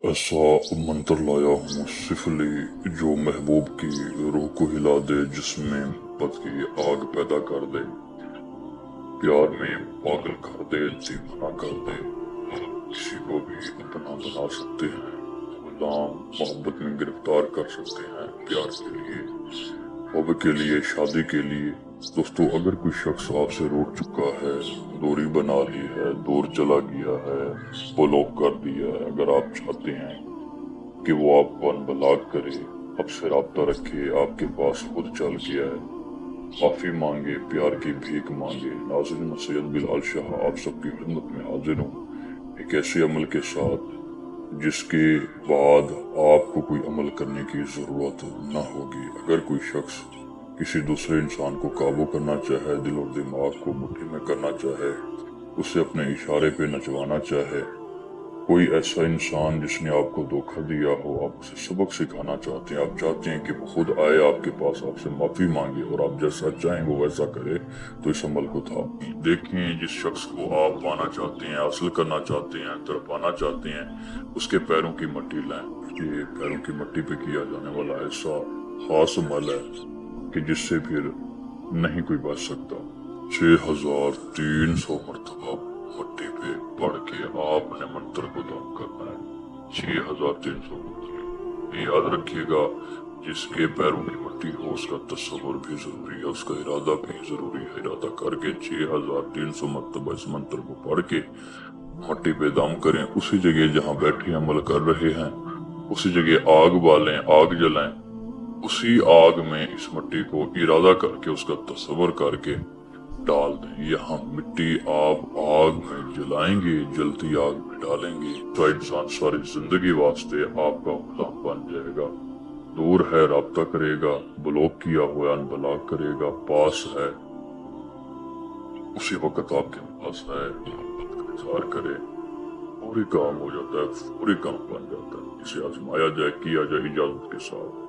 ऐसा मंत्र लाया हूँ सिफली जो महबूब की रूह को हिला दे, जिसमें मोहब्बत की आग पैदा कर दे, प्यार में पागल कर दे, दीवाना कर दे। किसी को भी अपना बना सकते हैं, गुलाम मोहब्बत में गिरफ्तार कर सकते हैं, प्यार के लिए, हब के लिए, शादी के लिए। दोस्तों, अगर कोई शख्स आपसे रूठ चुका है, दूरी बना ली है, दूर चला गया है, ब्लॉक कर दिया है, अगर आप चाहते हैं कि वो आपको अनब्लॉक करे, आपसे राब्ता रखे, आपके पास खुद चल के आए, माफी मांगे, प्यार की भीख मांगे, नाज़रीन मैं सैयद बिलाल शाह आप सबकी खिदमत में हाजिर हूँ एक ऐसे अमल के साथ जिसके बाद आपको कोई अमल करने की जरूरत न होगी। अगर कोई शख्स किसी दूसरे इंसान को काबू करना चाहे, दिल और दिमाग को मुट्ठी में करना चाहे, उसे अपने इशारे पे नचवाना चाहे, कोई ऐसा इंसान जिसने आपको धोखा दिया हो, आप उसे सबक सिखाना चाहते हैं, आप चाहते हैं कि वो खुद आए आपके पास, आपसे माफी मांगे और आप जैसा चाहें वो वैसा करे, तो इस अमल को था देखें। जिस शख्स को आप पाना चाहते हैं, हासिल करना चाहते हैं, तड़पाना चाहते हैं, उसके पैरों की मट्टी लाएं। ये पैरों की मट्टी पे किया जाने वाला ऐसा खास अमल है कि जिससे फिर नहीं कोई बच सकता। 6300 मरतबा मट्टी पे पढ़ के आपने मंत्र को दम करना है। 6300 मंत्र, ये याद रखिएगा। जिसके पैरों की मट्टी हो उसका तस्वुर भी जरूरी है, उसका इरादा भी जरूरी है। इरादा करके 6300 मरतबा इस मंत्र को पढ़ के मट्टी पे दम करें। उसी जगह जहाँ बैठे अमल कर रहे हैं, उसी जगह आग बालें, आग जलाएं। उसी आग में इस मिट्टी को इरादा करके, उसका तस्वर करके डाल दें। यहाँ मिट्टी आप आग में जलाएंगे, जलती आग में डालेंगे तो इंसान सारी जिंदगी वास्ते आपका गुलाम बन जाएगा। दूर है राब्ता करेगा, ब्लॉक किया हुआ अनब्लॉक करेगा, पास है उसी वक्त आपके पास है, मोहब्बत का इजहार करे, पूरी काम हो जाता है, पूरी काम बन जाता है। इसे आजमाया जाए, किया जाए इजाजत के साथ।